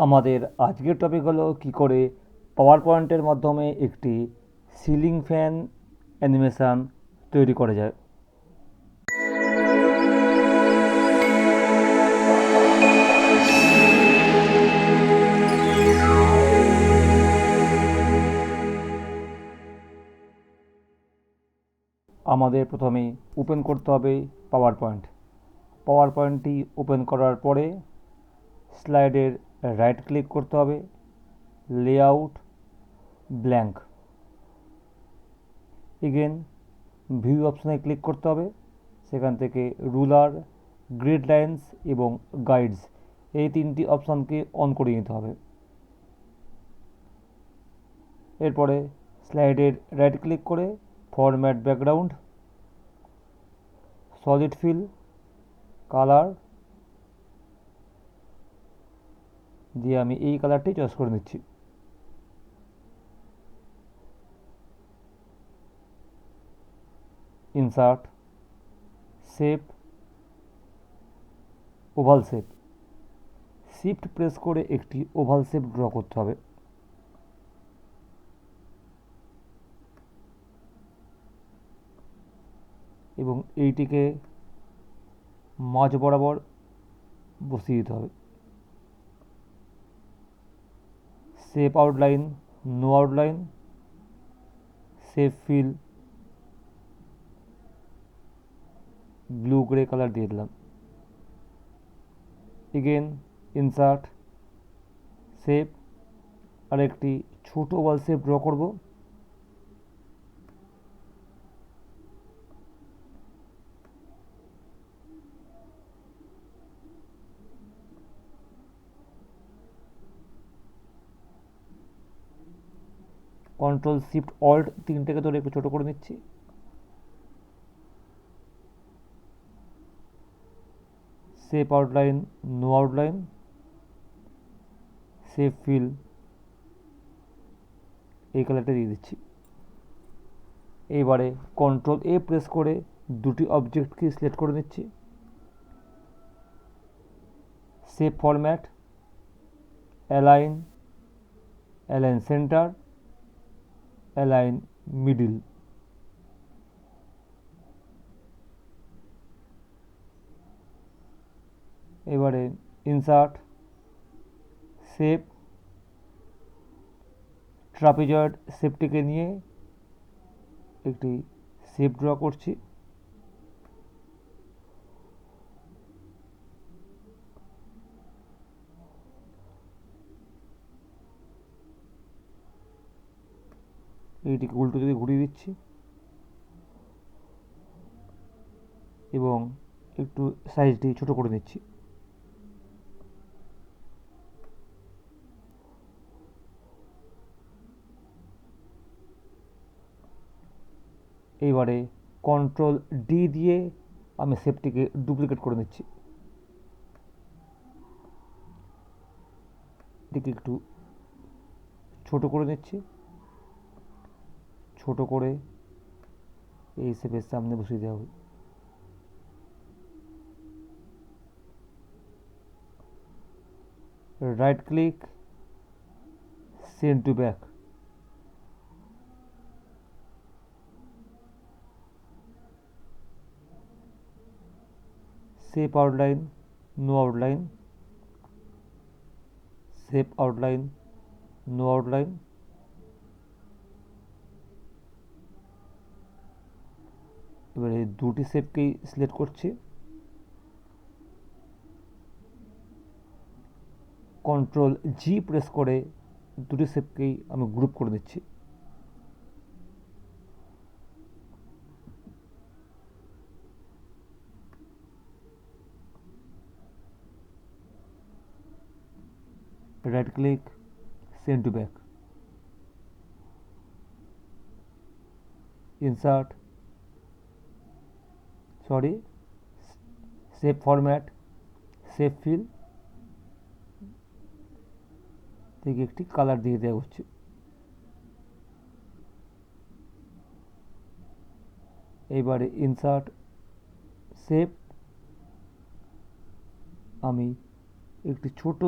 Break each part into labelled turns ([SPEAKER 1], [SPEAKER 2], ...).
[SPEAKER 1] আমাদের আজকের টপিক হলো কী করে পাওয়ার পয়েন্টের মাধ্যমে একটি সিলিং ফ্যান অ্যানিমেশান তৈরি করা যায়। আমাদের প্রথমে ওপেন করতে হবে পাওয়ার পয়েন্ট। পাওয়ার পয়েন্টটি ওপেন করার পরে স্লাইডের রাইট ক্লিক করতে হবে, লেআউট, ব্ল্যাঙ্ক। এগেন ভিউ অপশানে ক্লিক করতে হবে, সেখান থেকে রুলার, গ্রিড লাইন্স এবং গাইডস এই তিনটি অপশানকে অন করে নিতে হবে। এরপরে স্লাইডের রাইট ক্লিক করে format background, solid feel, colour দিয়ে আমি এই কালারটি চয়েস করে নিচ্ছি। Insert, shape, oval shape. Shift press করে একটি ওভাল শেপ ড্র করতে হবে। এবং এইটিকে মাঝ বরাবর বসিয়ে দিতে হবে। Shape outline, no outline, shape fill, blue grey colour দিয়ে দিলাম। এগেন ইনসার্ট, শেপ, আর একটি ছোট ওভাল শেপ ড্র করব। কন্ট্রোল শিফট অল্ট তিনটাকে ধরে একটু ছোটো করে নিচ্ছি। Shape outline, no outline, shape fill এই কালারটা দিয়ে দিচ্ছি। এইবারে কন্ট্রোল এ প্রেস করে দুটি অবজেক্টকে সিলেক্ট করে নিচ্ছি। Shape format, align, align centre, align middle. এবারে ইনসার্ট, শেপ, ট্রাপিজয়েড শেপটিকে নিয়ে একটি শেপ ড্র করছি। এইটিকে উল্টো দিকে ঘুরিয়ে দিচ্ছি এবং একটু সাইজটি ছোট করে নিচ্ছি। এইবারে কন্ট্রোল ডি দিয়ে আমি শেপটিকে ডুপ্লিকেট করে নিচ্ছি। এটিকে একটু ছোট করে নিচ্ছি, ছোট করে এই শেপের সামনে বসিয়ে দেওয়া হবে। Right click, send to back. Shape outline, no outline, shape outline, no outline. এবারে দুটি শেপকেই সিলেক্ট করছি, কন্ট্রোল জি প্রেস করে দুটি শেপকেই আমি গ্রুপ করে দিচ্ছি। Right click, send to back. Insert, shape format, shape fill থেকে একটি কালার দিয়ে দেওয়া হচ্ছে। এইবারে ইনসার্ট, শেপ, আমি একটি ছোট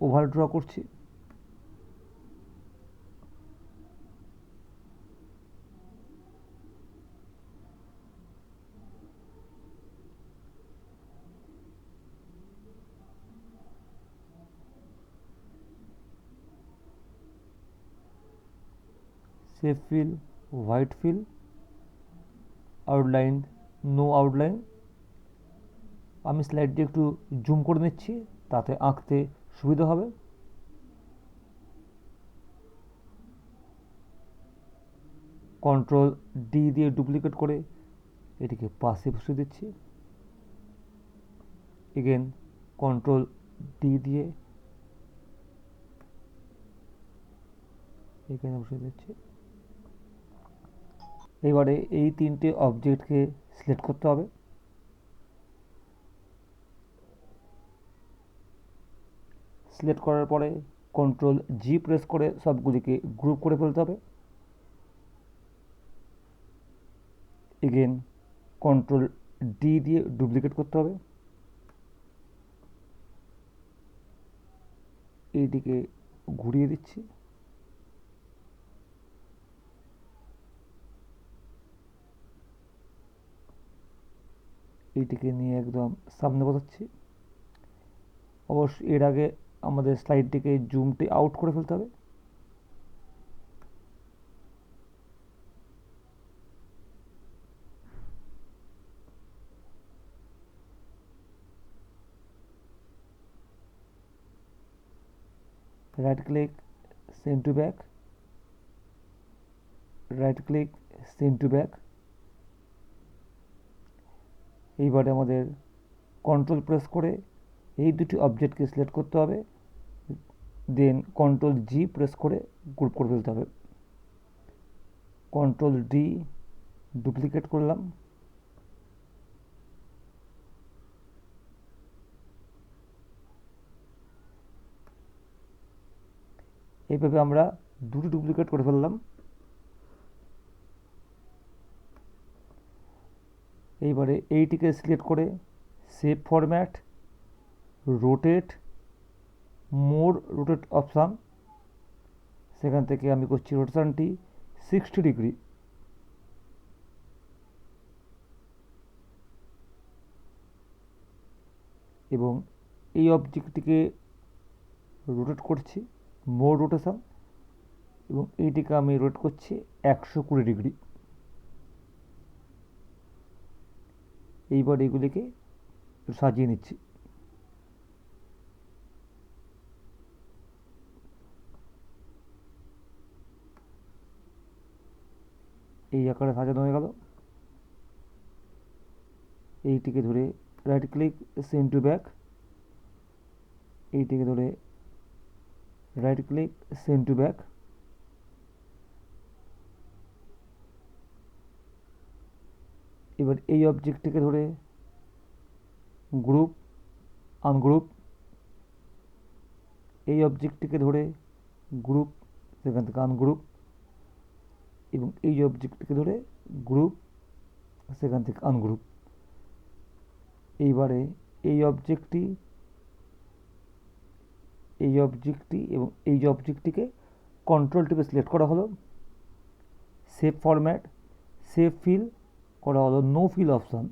[SPEAKER 1] ওভাল ড্র করছি। Shape fill, white fill, outline, no outline. আমি স্লাইডটি একটু জুম করে নিচ্ছি, তাতে আঁকতে সুবিধা হবে। কন্ট্রোল ডি দিয়ে ডুপ্লিকেট করে এটিকে পাশে বসিয়ে দিচ্ছি। এগেন কন্ট্রোল ডি দিয়ে এখানে বসিয়ে দিচ্ছি। এবারে এই তিনটে অবজেক্টকে সিলেক্ট করতে হবে। সিলেক্ট করার পরে কন্ট্রোল জি প্রেস করে সবগুলিকে গ্রুপ করে ফেলতে হবে। এগেন কন্ট্রোল ডি দিয়ে ডুপ্লিকেট করতে হবে। এইটিকে ঘুরিয়ে দিচ্ছি। এইটিকে নিয়ে একদম সামনে বসাচ্ছি। অবশ্য এর আগে আমাদের স্লাইডটিকে জুমটি আউট করে ফেলতে হবে। Right click, send to back, right click, send to back. এইবারে আমাদের কন্ট্রোল প্রেস করে এই দুটি অবজেক্টকে সিলেক্ট করতে হবে, দেন কন্ট্রোল জি প্রেস করে গ্রুপ করে ফেলতে হবে। কন্ট্রোল ডি ডুপ্লিকেট করলাম। এইভাবে আমরা দুটি ডুপ্লিকেট করে ফেললাম। এইবারে এইটিকে সিলেক্ট করে সেভ ফরম্যাট, রোটেট, মোর রোটেট অপশান, সেখান থেকে আমি করছি রোটেশনটি 60 ডিগ্রি। এবং এই অবজেক্টটিকে রোটেট করছি মোর রোটেশন, এবং এইটিকে আমি রোটেট করছি 120 ডিগ্রি। এইবার এগুলিকে সাজিয়ে নিচ্ছি। এই আকারে সাজানো হয়ে গেল। এইটিকে ধরে right click, send to back, এইটিকে ধরে right click, send to back. এবার এই অবজেক্টটিকে ধরে গ্রুপ, আনগ্রুপ, এই অবজেক্টটিকে ধরে গ্রুপ, সেখান থেকে আনগ্রুপ, এবং এই অবজেক্টটিকে ধরে গ্রুপ, সেখান থেকে আনগ্রুপ। এইবারে এই অবজেক্টটি এবং এই অবজেক্টটিকে কন্ট্রোল টিপে সিলেক্ট করা হলো। সেভ ফরম্যাট, সেভ ফিল করা হলো নো ফিল অপশান।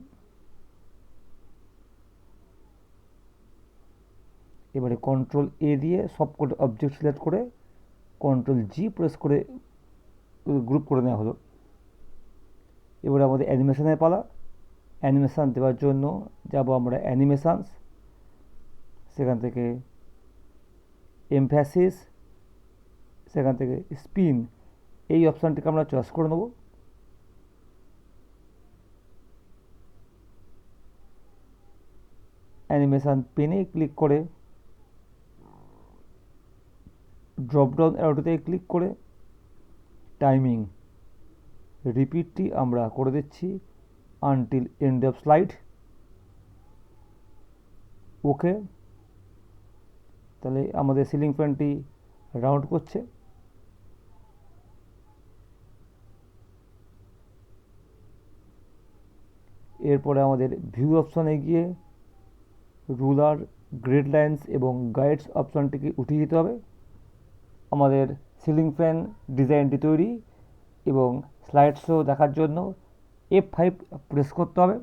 [SPEAKER 1] এবারে কন্ট্রোল এ দিয়ে সবকটা অবজেক্ট সিলেক্ট করে কন্ট্রোল জি প্রেস করে গ্রুপ করে নেওয়া হলো। এবারে আমাদের অ্যানিমেশনের পালা। অ্যানিমেশান দেওয়ার জন্য যাব আমরা অ্যানিমেশানস, সেখান থেকে এমফ্যাসিস, সেখান থেকে স্পিন, এই অপশানটিকে আমরা চয়েস করে নেব। অ্যানিমেশান পেনে ক্লিক করে ড্রপডাউন অ্যারোটিতে ক্লিক করে টাইমিং রিপিটটি আমরা করে দিচ্ছি আনটিল এন্ড অফ স্লাইড। ওকে, তাহলে আমাদের সিলিং ফ্যানটি রাউন্ড করছে। এরপরে আমাদের ভিউ অপশানে গিয়ে রুলার গ্রিড লাইন্স এবং গাইডস অপশনটিকে উঠিয়ে দিতে হবে। আমাদের সিলিং ফ্যান ডিজাইনটি তৈরি এবং স্লাইড শো দেখার জন্য F5 প্রেস করতে হবে।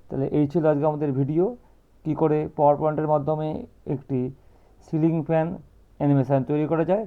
[SPEAKER 1] তাহলে এই ছিল আজকে আমাদের ভিডিও, কি করে পাওয়ার পয়েন্টের মাধ্যমে একটি সিলিং ফ্যান অ্যানিমেশন তৈরি করা যায়।